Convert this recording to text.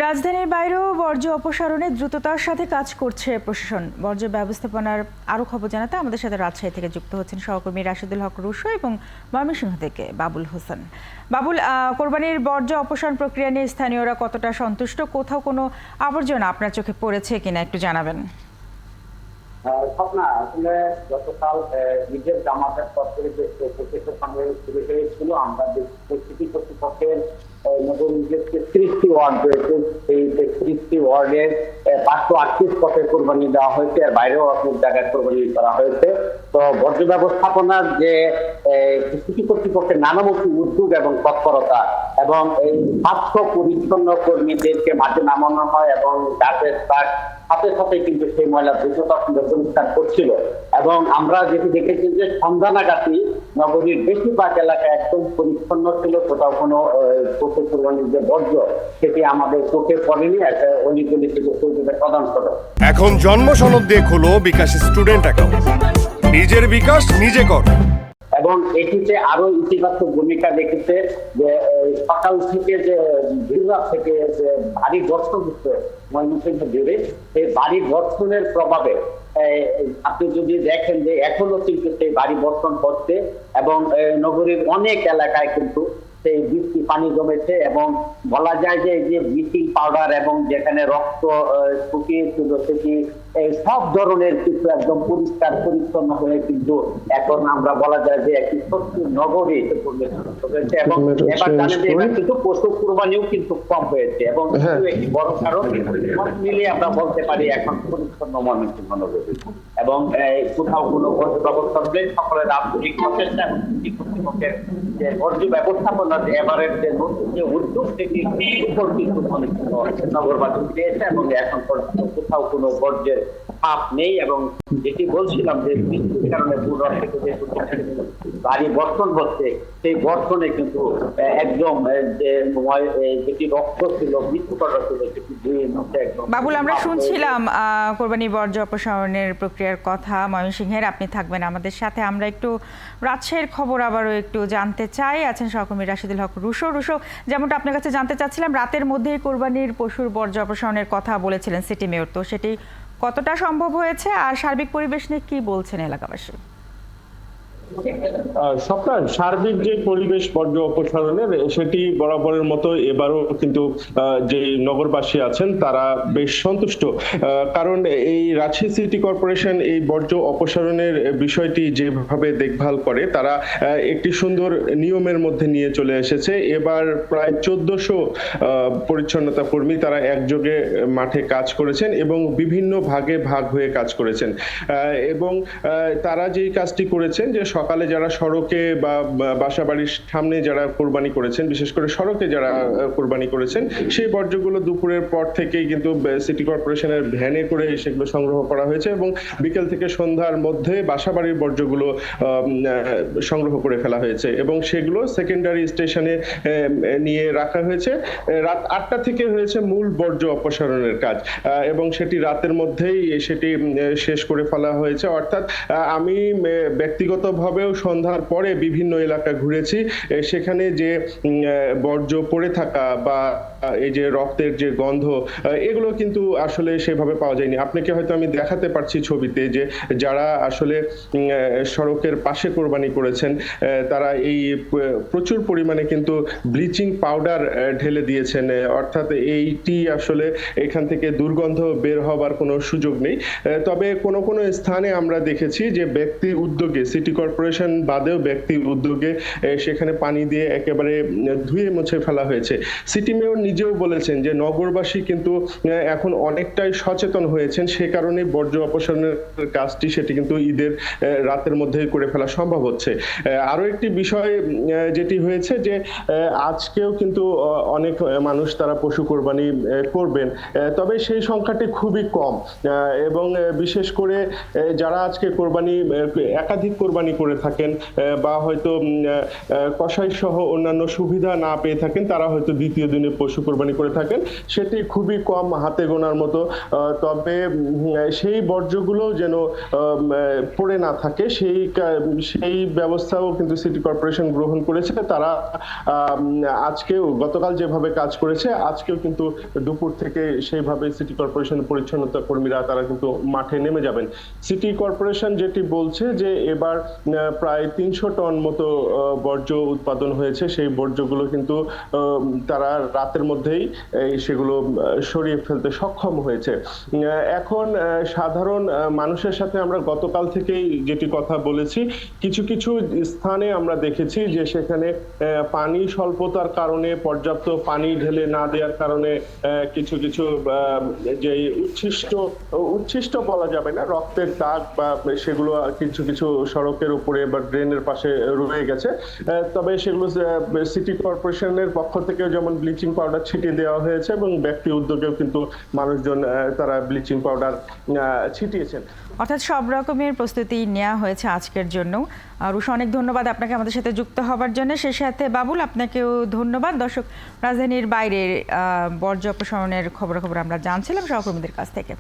রাজধানীর বাইরেও বর্জ্য অপসারণে দ্রুততার সাথে কাজ করছে প্রশাসন। বর্জ্য ব্যবস্থাপনার আরও খবর জানাতে আমাদের সাথে রাজশাহী থেকে যুক্ত হচ্ছেন সহকর্মী রাশেদুল হক রুশো এবং ময়মনসিংহ থেকে বাবুল হোসেন। বাবুল, কোরবানির বর্জ্য অপসারণ প্রক্রিয়া নিয়ে স্থানীয়রা কতটা সন্তুষ্ট? কোথাও কোনো আবর্জনা আপনার চোখে পড়েছে কিনা একটু জানাবেন। স্বপ্না, আসলে গতকাল ঈদের জামাতের পর থেকে যে প্রচেষ্টা সংগ্রহ শুরু হয়েছিল, আমরা সিটি কর্তৃপক্ষের নগরীর যে ৩৩টি ওয়ার্ড রয়েছে, সেই ৩৩টি ওয়ার্ডের ৫৩৮ পথে কোরবানি দেওয়া হয়েছে, আর বাইরেও অনেক জায়গায় কোরবানি করা হয়েছে। তো বর্জ্য ব্যবস্থাপনার যে সিটি কর্তৃপক্ষের নানামুখী উদ্যোগ এবং তৎপরতা এবং এই স্বাস্থ্য পরিচ্ছন্ন কর্মীদেরকে মাঝে নামানো হয় এবং গাছের সাথে সাথে কিন্তু সেই ময়লা দ্রুততার সঙ্গে পরিষ্কার করছিল। এবং আমরা যেটি দেখেছি যে সন্ধ্যা নাগাদই নগরীর বেশিরভাগ এলাকা একদম পরিচ্ছন্ন ছিল, কোথাও কোনো কোরবানির যে বর্জ্য সেটি আমাদের চোখে পড়েনি। একটা অলিগলি থেকে প্রদান করে এখন জন্ম সনদ দিয়ে খোলো বিকাশ স্টুডেন্ট অ্যাকাউন্ট। নিজের বিকাশ নিজে কর। এবং এটিতে আরো ইতিবাচক ভূমিকা রেখেছে যে সকাল থেকে যে ভিড় থেকে যে ভারী বর্ষণ হচ্ছে ময়মনসিংহ জুড়ে, সেই ভারী বর্ষণের প্রভাবে আপনি যদি দেখেন যে এখনো কিন্তু সেই ভারী বর্ষণ হচ্ছে এবং নগরীর অনেক এলাকায় কিন্তু সেই বৃষ্টি পানি জমেছে এবং বলা যায় যে এই যে ব্লিচিং পাউডার এবং যেখানে রক্ত শুকিয়েছিল সেটি সব ধরনের কিছু একদম পরিষ্কার পরিচ্ছন্ন হয়ে কিন্তু এখন আমরা বলা যায় যে একটি সত্যি নগরী হয়েছে। এবং এবার জানেন যে এবার কিন্তু পশু কুরবানিও কিন্তু কম হয়েছে এবং একটি বড় কারণ সব মিলিয়ে আমরা বলতে পারি এখন পরিচ্ছন্ন ময়মনসিংহ নগরী। এবং কোথাও কোনো বর্জ্য ব্যবস্থা সকলের আন্তরিক প্রচেষ্টা এবং কর্তৃপক্ষের যে বর্জ্য ব্যবস্থাপনা এবারের যে নতুন যে উদ্যোগ থেকে নগরবাসী পেয়েছে এবং এখন পর্যন্ত কোথাও কোনো বর্জ্যের ছাপ নেই। এবং যেটি বলছিলাম যে বৃষ্টির কারণে পুনরায় থেকে যে ভারী বর্ষণ হচ্ছে, সেই বর্ষণে কিন্তু একদম যেটি রক্ত ছিল মৃত্যুকর ছিল সেটি ধুয়ে মধ্যে একদম। বাবুল, আমরা শুনছিলাম কোরবানি বর্জ্য অপসারণের প্রক্রিয়ার কথা ময়মনসিংহের। আপনি থাকবেন আমাদের সাথে। আমরা একটু রাজশাহীর খবর আবারও একটু জানতে চাই। আছেন সহকর্মী রাশেদুল হক রুশো। যেমনটা আপনার কাছে জানতে চাচ্ছিলাম, রাতের মধ্যেই কোরবানির পশুর বর্জ্য অপসারণের কথা বলেছিলেন সিটি মেয়র, তো সেটি কতটা সম্ভব হয়েছে আর সার্বিক পরিবেশ নিয়ে কি বলছেন এলাকাবাসী? সার্বিক যে পরিবেশ বর্জ্য অপসারণের সেটি বরাবরের মতো এবারও কিন্তু যে নগরবাসী আছেন তারা বেশ সন্তুষ্ট। কারণ এই রাজশাহী সিটি কর্পোরেশন এই বর্জ্য অপসারণের বিষয়টি যেভাবে দেখভাল করে তারা একটি সুন্দর নিয়মের মধ্যে নিয়ে চলে এসেছে। এবার প্রায় 1400 পরিচ্ছন্নতা কর্মী তারা একযোগে মাঠে কাজ করেছেন এবং বিভিন্ন ভাগে ভাগ হয়ে কাজ করেছেন। এবং তারা যেই কাজটি করেছেন যে সকালে যারা সড়কে বা বাসাবাড়ির সামনে যারা কোরবানি করেছেন, বিশেষ করে সড়কে যারা কোরবানি করেছেন, সেই বর্জ্যগুলো দুপুরের পর থেকেই কিন্তু সিটি কর্পোরেশনের ভ্যানে করে সেগুলো সংগ্রহ করা হয়েছে এবং বিকেল থেকে সন্ধ্যার মধ্যে বাসাবাড়ির বর্জ্যগুলো সংগ্রহ করে ফেলা হয়েছে এবং সেগুলো সেকেন্ডারি স্টেশনে নিয়ে রাখা হয়েছে। রাত 8টা থেকে হয়েছে মূল বর্জ্য অপসারণের কাজ এবং সেটি রাতের মধ্যেই সেটি শেষ করে ফেলা হয়েছে। অর্থাৎ আমি ব্যক্তিগতভাবেও সন্ধ্যার পরে বিভিন্ন এলাকা ঘুরেছি, সেখানে যে বর্জ্য পড়ে থাকা বা এই যে রক্তের যে গন্ধ, এগুলো কিন্তু আসলে সেভাবে পাওয়া যায়নি। আপনাকে হয়তো আমি দেখাতে পারছি ছবিতে যে যারা আসলে সড়কের পাশে কোরবানি করেছেন তারা এই প্রচুর পরিমাণে কিন্তু ব্লিচিং পাউডার ঢেলে দিয়েছেন। অর্থাৎ এইটি আসলে এখান থেকে দুর্গন্ধ বের হবার কোনো সুযোগ নেই। তবে কোনো কোনো স্থানে আমরা দেখেছি যে ব্যক্তি উদ্যোগে, সিটি কর্পোরেশন বাদেও ব্যক্তি উদ্যোগে সেখানে পানি দিয়ে একেবারে ধুয়ে মুছে ফেলা হয়েছে। সিটি মেয়র নিজেও বলেছেন যে নগরবাসী কিন্তু এখন অনেকটাই সচেতন হয়েছেন, সে কারণে বর্জ্য অপসারণের কাজটি সেটি কিন্তু ঈদের রাতের মধ্যেই করে ফেলা সম্ভব হচ্ছে। আরো একটি বিষয় যেটি হয়েছে যে আজকেও কিন্তু অনেক মানুষ তারা পশু কোরবানি করবেন, তবে সেই সংখ্যাটি খুবই কম এবং বিশেষ করে যারা আজকে কোরবানি একাধিক কোরবানি করে থাকেন বা হয়তো কসাই সহ অন্যান্য সুবিধা না পেয়ে থাকেন, তারা হয়তো দ্বিতীয় দিনে পশু কোরবানি করে থাকেন, সেটি খুবই কম, হাতে গোনার মতো। তবে সেই বর্জ্যগুলো যেন পড়ে না থাকে সেই ব্যবস্থাও কিন্তু সিটি কর্পোরেশন গ্রহণ করেছে। তারা আজকেও, গতকাল যেভাবে কাজ করেছে, আজকেও কিন্তু দুপুর থেকে সেইভাবে সিটি কর্পোরেশনের পরিচ্ছন্নতা কর্মীরা তারা কিন্তু মাঠে নেমে যাবেন। সিটি কর্পোরেশন যেটি বলছে যে এবার প্রায় 300 টন মতো বর্জ্য উৎপাদন হয়েছে, সেই বর্জ্যগুলো কিন্তু তারা রাতের মধ্যেই সেগুলো সরিয়ে ফেলতে সক্ষম হয়েছে। এখন সাধারণ মানুষের সাথে আমরা গতকাল থেকেই যেটি কথা বলেছি, কিছু কিছু স্থানে আমরা দেখেছি যে সেখানে পানি স্বল্পতার কারণে, পর্যাপ্ত পানি ঢেলে না দেওয়ার কারণে কিছু কিছু যে উচ্ছিষ্ট বলা যাবে না, রক্তের দাগ বা সেগুলো কিছু কিছু সড়কের উপরে বা ড্রেনের পাশে রয়ে গেছে। তবে সেগুলো সিটি কর্পোরেশনের পক্ষ থেকে যেমন ব্লিচিং পাউডার ছিটিয়ে দেওয়া হয়েছে এবং ব্যক্তি উদ্যোগেও কিন্তু মানুষজন তারা ব্লিচিং পাউডার ছিটিয়েছেন। অর্থাৎ সব রকমের প্রস্তুতি নেওয়া হয়েছে আজকের জন্য। রুশো, অনেক ধন্যবাদ আপনাকে আমাদের সাথে যুক্ত হবার জন্য। সেই সাথে বাবুল, আপনাকেও ধন্যবাদ। দর্শক, রাজধানীর বাইরের বর্জ্য অপসারণের খবরাখবর আমরা জানছিলাম সহকর্মীদের কাছ থেকে।